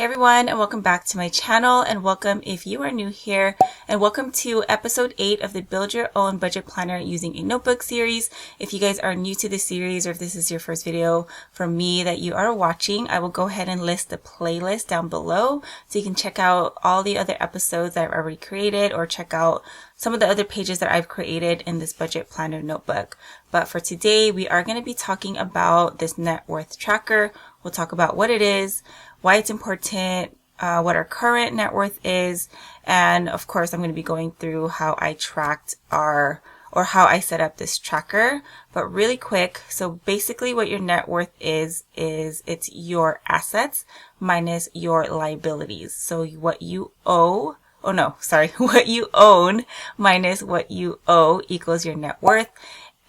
Hey everyone, and welcome back to my channel, and welcome if you are new here, and welcome to episode 8 of the Build Your Own Budget Planner Using a Notebook series. If you guys are new to this series, or if this is your first video from me that you are watching, I will go ahead and list the playlist down below so you can check out all the other episodes that I've already created, or check out some of the other pages that I've created in this budget planner notebook. But for today, we are going to be talking about this net worth tracker. We'll talk about what it is, why it's important, what our current net worth is, and of course I'm going to be going through how I tracked how I set up this tracker. But really quick, so basically what your net worth is it's your assets minus your liabilities. So what you owe, what you own minus what you owe equals your net worth.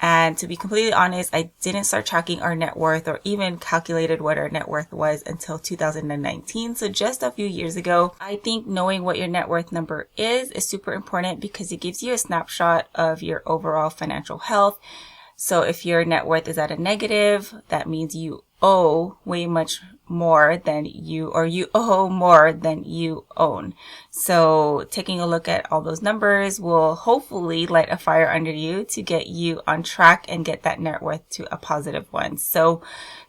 And to be completely honest, I didn't start tracking our net worth or even calculated what our net worth was until 2019. So just a few years ago. I think knowing what your net worth number is super important because it gives you a snapshot of your overall financial health. So if your net worth is at a negative, that means you owe way much more than you owe more than you own. So taking a look at all those numbers will hopefully light a fire under you to get you on track and get that net worth to a positive one. So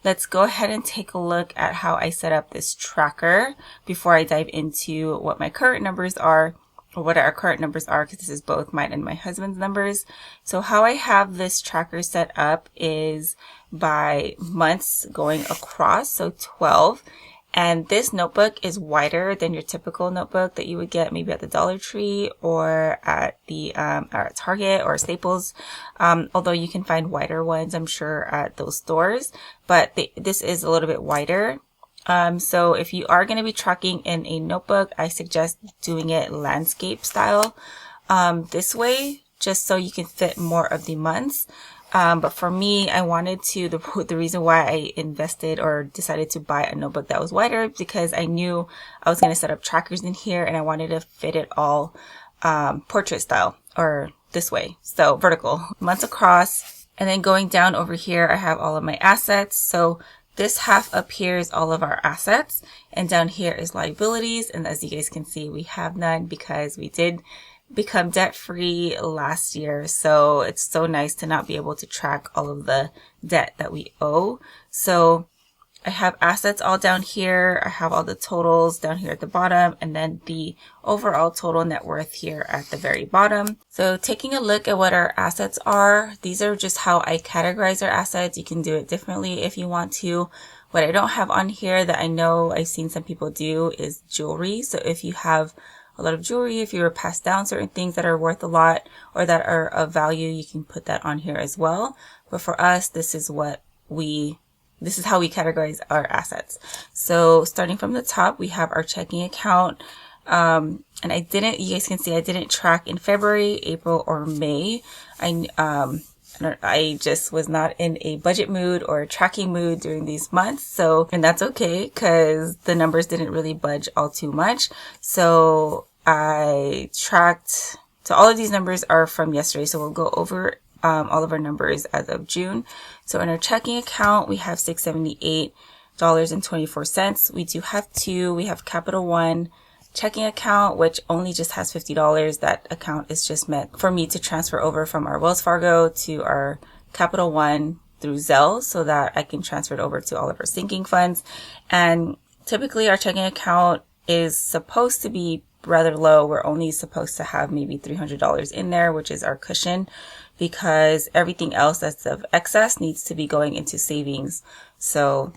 let's go ahead and take a look at how I set up this tracker before I dive into what my current numbers are, or what our current numbers are, because this is both mine and my husband's numbers. So how I have this tracker set up is by months going across, so 12. And this notebook is wider than your typical notebook that you would get maybe at the Dollar Tree or at the at Target or Staples. Although you can find wider ones, I'm sure, at those stores. But this is a little bit wider. So if you are going to be tracking in a notebook, I suggest doing it landscape style, this way, just so you can fit more of the months. But for me, I wanted to, the reason why I invested or decided to buy a notebook that was wider, because I knew I was going to set up trackers in here and I wanted to fit it all, portrait style, or this way. So vertical, months across, and then going down over here, I have all of my assets. So this half up here is all of our assets, and down here is liabilities. And as you guys can see, we have none because we did become debt free last year. So it's so nice to not be able to track all of the debt that we owe. So I have assets all down here. I have all the totals down here at the bottom, and then the overall total net worth here at the very bottom. So taking a look at what our assets are, these are just how I categorize our assets. You can do it differently if you want to. What I don't have on here that I know I've seen some people do is jewelry. So if you have a lot of jewelry, if you were passed down certain things that are worth a lot or that are of value, you can put that on here as well. But for us, this is how we categorize our assets. So starting from the top, we have our checking account. And you guys can see I didn't track in February, April, or May. I just was not in a budget mood or a tracking mood during these months. And that's okay because the numbers didn't really budge all too much. So I tracked, so all of these numbers are from yesterday. So we'll go over all of our numbers as of June. So in our checking account, we have $678.24. We do have two. We have Capital One checking account, which only just has $50. That account is just meant for me to transfer over from our Wells Fargo to our Capital One through Zelle so that I can transfer it over to all of our sinking funds. And typically our checking account is supposed to be rather low. We're only supposed to have maybe $300 in there, which is our cushion, because everything else that's of excess needs to be going into savings. So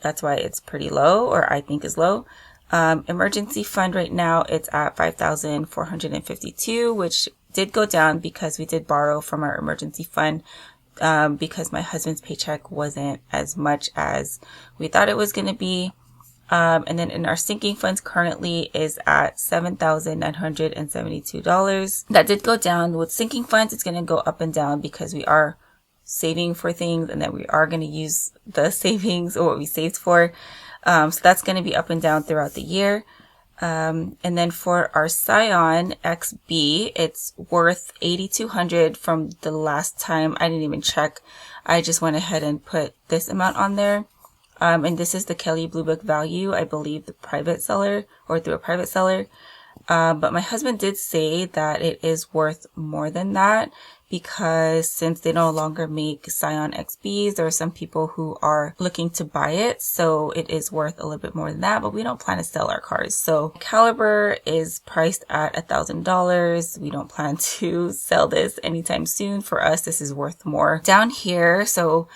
that's why it's pretty low, or I think is low. Emergency fund right now, it's at $5,452, which did go down because we did borrow from our emergency fund, because my husband's paycheck wasn't as much as we thought it was going to be. And then in our sinking funds currently is at $7,972. That did go down. With sinking funds, it's going to go up and down because we are saving for things, and then we are going to use the savings or what we saved for. So that's going to be up and down throughout the year. And then for our Scion XB, it's worth $8,200 from the last time. I didn't even check. I just went ahead and put this amount on there. And this is the Kelley Blue Book value, I believe the private seller or through a private seller. But my husband did say that it is worth more than that because since they no longer make Scion XBs, there are some people who are looking to buy it. So it is worth a little bit more than that, but we don't plan to sell our cars. So caliber is priced at $1,000. We don't plan to sell this anytime soon. For us, this is worth more. Down here, so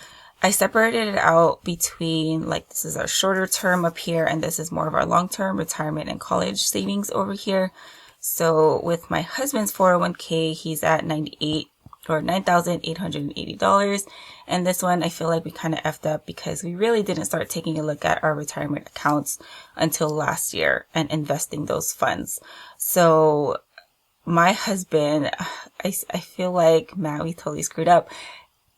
I separated it out between, like, this is our shorter term up here, and this is more of our long-term retirement and college savings over here. So with my husband's 401k, he's at $9,880. And this one, I feel like we kind of effed up because we really didn't start taking a look at our retirement accounts until last year and investing those funds. So my husband, I feel like, man, we totally screwed up.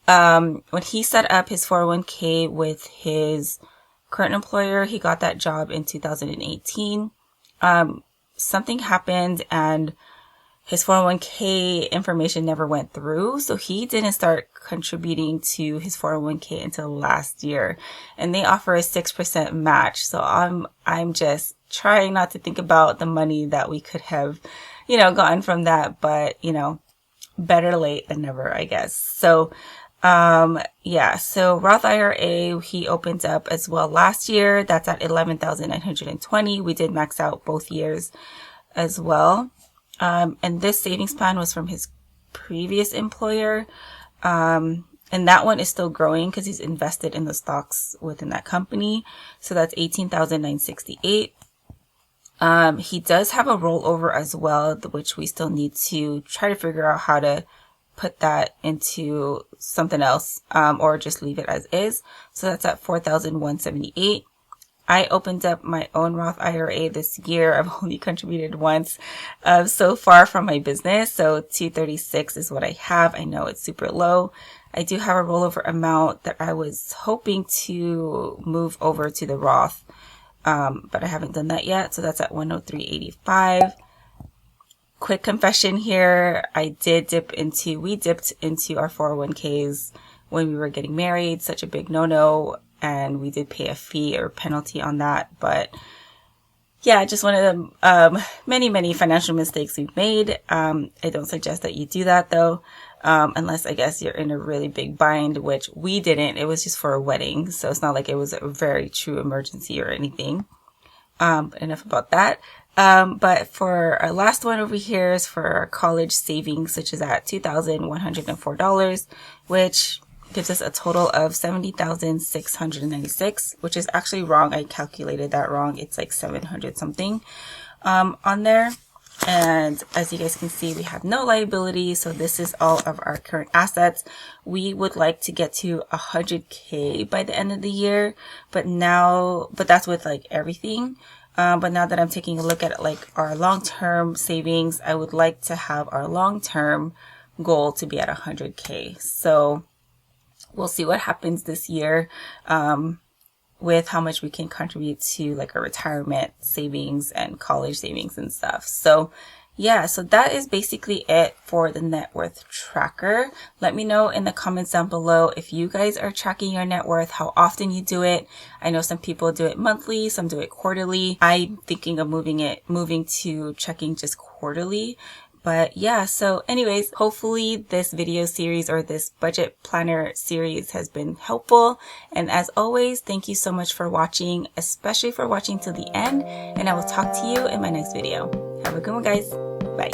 When he set up his 401k with his current employer, he got that job in 2018. Something happened and his 401k information never went through. So he didn't start contributing to his 401k until last year, and they offer a 6% match. So I'm just trying not to think about the money that we could have, gotten from that, but, better late than never, I guess. So, so Roth IRA, he opened up as well last year. That's at $11,920. We did max out both years as well. And this savings plan was from his previous employer. And that one is still growing because he's invested in the stocks within that company. So that's $18,968. He does have a rollover as well, which we still need to try to figure out how to put that into something else, or just leave it as is. So that's at $4,178. I opened up my own Roth IRA this year. I've only contributed once so far from my business. So $236 is what I have. I know it's super low. I do have a rollover amount that I was hoping to move over to the Roth, but I haven't done that yet. So that's at $103.85. Quick confession here. We dipped into our 401ks when we were getting married. Such a big no-no. And we did pay a fee or penalty on that. But yeah, just one of the many financial mistakes we've made. I don't suggest that you do that though, unless I guess you're in a really big bind, which we didn't. It was just for a wedding. So it's not like it was a very true emergency or anything. Enough about that. But for our last one over here is for our college savings, which is at $2,104, which gives us a total of $70,696, which is actually wrong. I calculated that wrong. It's like 700 something, on there. And as you guys can see, we have no liability. So this is all of our current assets. We would like to get to 100K by the end of the year, but that's with like everything. But now that I'm taking a look at like our long-term savings, I would like to have our long-term goal to be at 100K. So we'll see what happens this year, with how much we can contribute to like our retirement savings and college savings and stuff. So yeah, so that is basically it for the net worth tracker. Let me know in the comments down below if you guys are tracking your net worth, how often you do it. I know some people do it monthly, some do it quarterly. I'm thinking of moving to checking just quarterly. But yeah, so anyways, hopefully this video series or this budget planner series has been helpful. And as always, thank you so much for watching, especially for watching till the end. And I will talk to you in my next video. Have a good one, guys. Bye.